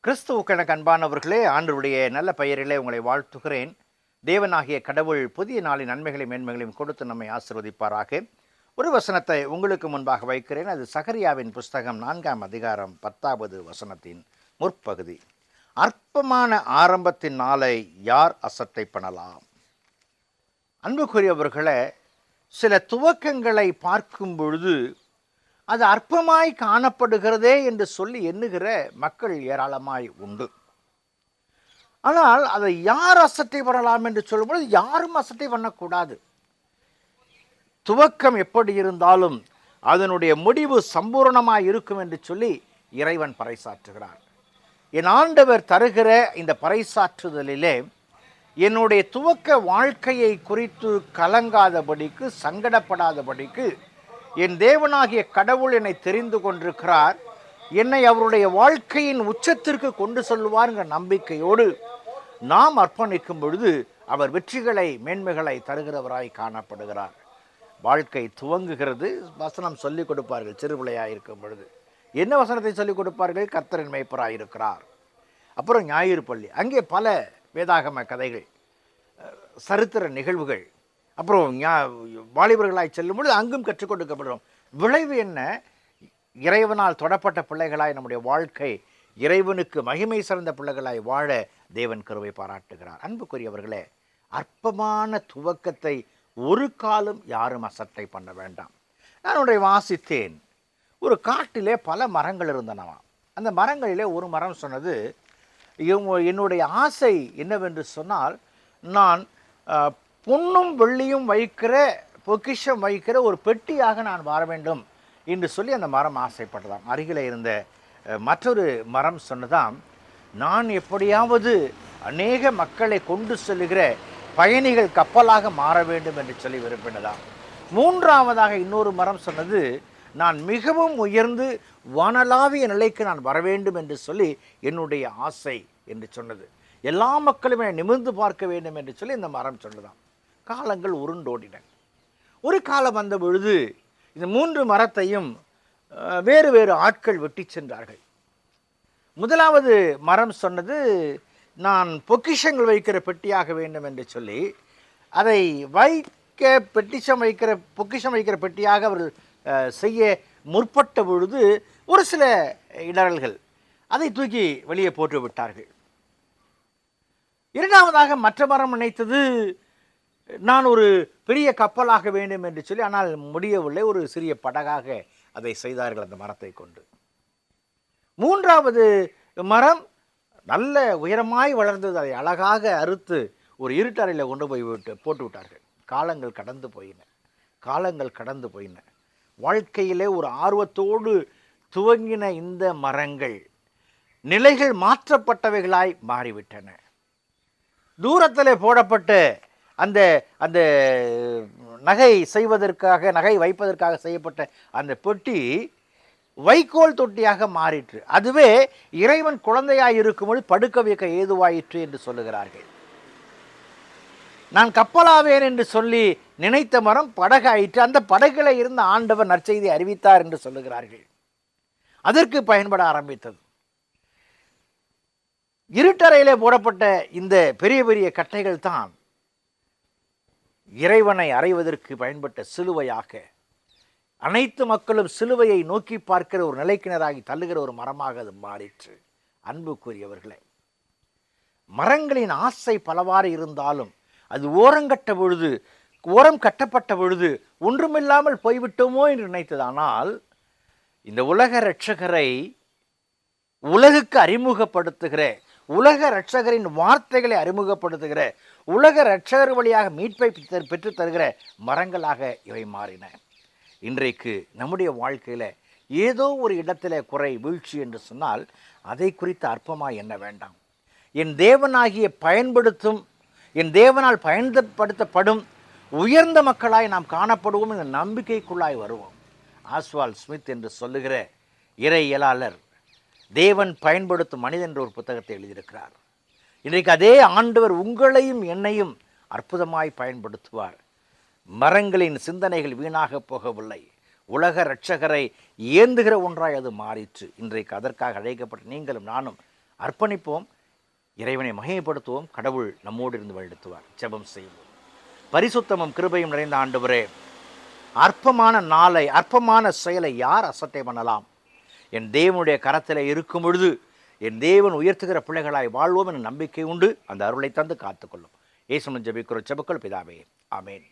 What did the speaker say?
கிறிஸ்துவுக்கென அன்பானவர்களே, ஆண்டவருடைய நல்ல பெயரிலே உங்களை வாழ்த்துகிறேன். தேவனாகிய கடவுள் புதிய நாளின் நன்மைகளையும் மேன்மைகளையும் கொடுத்து நம்மை ஆசீர்வதிப்பாராக. ஒரு வசனத்தை உங்களுக்கு முன்பாக வைக்கிறேன். அது சகரியாவின் புஸ்தகம் 4ஆம் அதிகாரம் 10வது வசனத்தின் முற்பகுதி. அற்பமான ஆரம்பத்தின் நாளை யார் அசட்டை பண்ணலாம்? அன்புக்குரியவர்களே, சில துவக்கங்களை பார்க்கும் பொழுது அது அற்பமாய் காணப்படுகிறதே என்று சொல்லி எண்ணுகிற மக்கள் ஏராளமாய் உண்டு. ஆனால் அதை யார் அசட்டை பண்ணலாம் என்று சொல்லும்போது யாரும் அசட்டை பண்ணக்கூடாது. துவக்கம் எப்படி இருந்தாலும் அதனுடைய முடிவு சம்பூர்ணமாய் இருக்கும் என்று சொல்லி இறைவன் பறைசாற்றுகிறார். என் ஆண்டவர் தருகிற இந்த பறைசாற்றுதலிலே என்னுடைய துவக்க வாழ்க்கையை குறித்து கலங்காதபடிக்கு, சங்கடப்படாதபடிக்கு என் தேவனாகிய கடவுள் என்னை தெரிந்து கொண்டிருக்கிறார், என்னை அவருடைய வாழ்க்கையின் உச்சத்திற்கு கொண்டு செல்வார்ங்கிற நம்பிக்கையோடு நாம் அர்ப்பணிக்கும் பொழுது அவர் வெற்றிகளை, மேன்மைகளை தருகிறவராய் காணப்படுகிறார். வாழ்க்கை துவங்குகிறது. வசனம் சொல்லிக் கொடுப்பார்கள். சிறுபிள்ளையாக இருக்கும் பொழுது என்ன வசனத்தை சொல்லிக் கொடுப்பார்கள்? கர்த்தரின் மேய்ப்பராய் இருக்கிறார். அப்புறம் ஞாயிறு பள்ளி, அங்கே பல வேதாகம கதைகள், சரித்திர நிகழ்வுகள். அப்புறம் வாலிபர்களாய் செல்லும் பொழுது அங்கும் கற்றுக் கொடுக்கப்படுறோம். விளைவு என்ன? இறைவனால் தொடப்பட்ட பிள்ளைகளாய் நம்முடைய வாழ்க்கை இறைவனுக்கு மகிமை சிறந்த பிள்ளைகளாய் வாழ தேவன் கிருபை பாராட்டுகிறார். அன்புக்குரியவர்களே, அற்பமான துவக்கத்தை ஒரு காலம் யாரும் அசட்டை பண்ண வேண்டாம். நான் ஒன்றை வாசித்தேன். ஒரு காட்டிலே பல மரங்கள் இருந்தனவாம். அந்த மரங்களிலே ஒரு மரம் சொன்னது, என்னுடைய ஆசை என்னவென்று சொன்னால், நான் பொன்னும் வெள்ளியும் வைக்கிற, பொக்கிஷம் வைக்கிற ஒரு பெட்டியாக நான் வர வேண்டும் என்று சொல்லி அந்த மரம் ஆசைப்பட்டதாம். அருகில் இருந்த மற்றொரு மரம் சொன்னதாம், நான் எப்படியாவது அநேக மக்களை கொண்டு செல்லுகிற பயணிகள் கப்பலாக மாற வேண்டும் என்று சொல்லி விரும்பினதாம். மூன்றாவதாக இன்னொரு மரம் சொன்னது, நான் மிகவும் உயர்ந்து வானளாவிய நிலைக்கு நான் வர வேண்டும் என்று சொல்லி என்னுடைய ஆசை என்று சொன்னது. எல்லா மக்களுமே நிமிர்ந்து பார்க்க வேண்டும் என்று சொல்லி இந்த மரம் சொன்னதாம். காலங்கள் உருண்டோடின. ஒரு காலம் வந்த பொழுது இந்த மூன்று மரத்தையும் வேறு வேறு ஆட்கள் வெட்டி சென்றார்கள். முதலாவது மரம் சொன்னது, நான் பொக்கிஷங்கள் வைக்கிற பெட்டியாக வேண்டும் என்று சொல்லி அதை பொக்கிஷம் வைக்கிற பெட்டியாக அவர்கள் செய்ய முற்பட்ட பொழுது ஒரு சில இடரல்கள், அதை தூக்கி வெளியே போட்டு விட்டார்கள். இரண்டாவதாக மற்ற மரம் நினைத்தது, நான் ஒரு பெரிய கப்பலாக வேண்டும் என்று சொல்லி, ஆனால் முடியவில்லை. ஒரு சிறிய படகாக அதை செய்தார்கள் அந்த மரத்தை கொண்டு. மூன்றாவது மரம் நல்ல உயரமாய் வளர்ந்தது. அதை அழகாக அறுத்து ஒரு இருட்டறையில் கொண்டு போய் போட்டு விட்டார்கள். காலங்கள் கடந்து போயின. வாழ்க்கையிலே ஒரு ஆர்வத்தோடு துவங்கின இந்த மரங்கள் நிலைகள் மாற்றப்பட்டவைகளாய் மாறிவிட்டன. தூரத்தில் போடப்பட்ட அந்த அந்த நகை வைப்பதற்காக செய்யப்பட்ட அந்த பெட்டி வைக்கோல் தொட்டியாக மாறிற்று. அதுவே இறைவன் குழந்தையாய் இருக்கும்போது படுக்க வைக்க ஏதுவாயிற்று என்று சொல்லுகிறார்கள். நான் கப்பலாவேன் என்று சொல்லி நினைத்த மரம் படகாயிற்று. அந்த படகில் இருந்த ஆண்டவர் நற்செய்தி அறிவித்தார் என்று சொல்லுகிறார்கள். அதற்கு பயன்பட ஆரம்பித்தது. இருட்டறையிலே போடப்பட்ட இந்த பெரிய பெரிய கட்டைகள் தான் இறைவனை அறைவதற்கு பயன்பட்ட சிலுவையாக, அனைத்து மக்களும் சிலுவையை நோக்கி பார்க்கிற ஒரு நிலைக்கிணராகி தள்ளுகிற ஒரு மரமாக அது மாறிற்று. அன்புக்குரியவர்களே, மரங்களின் ஆசை பலவாறு இருந்தாலும் அது ஓரம் கட்டப்பட்ட பொழுது ஒன்றுமில்லாமல் போய்விட்டோமோ என்று நினைத்ததானால், இந்த உலக இரட்சகரை உலகுக்கு அறிமுகப்படுத்துகிற, உலக இரட்சகரின் வார்த்தைகளை அறிமுகப்படுத்துகிற, உலக இரட்சகர் வழியாக மீட்பை பெற்று தருகிற மரங்களாக இவை மாறின. இன்றைக்கு நம்முடைய வாழ்க்கையில் ஏதோ ஒரு இடத்துல குறை, வீழ்ச்சி என்று சொன்னால் அதை குறித்து அற்பமாக எண்ண வேண்டாம். என் தேவனால் பயன்படுத்தப்படும் உயர்ந்த மக்களாய் நாம் காணப்படுவோம் என்ற நம்பிக்கைக்குள்ளாய் வருவோம். ஆஸ்வால்ட் ஸ்மித் என்று சொல்லுகிற இறையியலாளர் தேவன் பயன்படுத்தும் மனிதன் என்ற ஒரு புத்தகத்தை எழுதியிருக்கிறார். இன்றைக்கு அதே ஆண்டவர் உங்களையும் என்னையும் அற்புதமாய் பயன்படுத்துவார். மரங்களின் சிந்தனைகள் வீணாக போகவில்லை. உலக இரட்சகரை ஏந்துகிற ஒன்றாய் அது மாறிற்று. இன்றைக்கு அதற்காக அழைக்கப்பட்ட நீங்களும் நானும் அர்ப்பணிப்போம், இறைவனை மகிமைப்படுத்துவோம். கடவுள் நம்மோடு இருந்து வழிநடத்துவார். ஜெபம் செய்வோம். பரிசுத்தமும் கிருபையும் நிறைந்த ஆண்டவரே, அற்பமான நாளை, அற்பமான செயலை யார் அசட்டை பண்ணலாம்? என் தேவனுடைய கரத்தில் இருக்கும் பொழுது என் தேவன் உயர்த்துகிற பிள்ளைகளாய் வாழ்வோம் என்ற நம்பிக்கை உண்டு. அந்த அருளை தந்து காத்துக்கொள்ளும். இயேசுவின் ஜெபிக்கிறோம். ஜெபங்கள் பிதாவே, ஆமென்.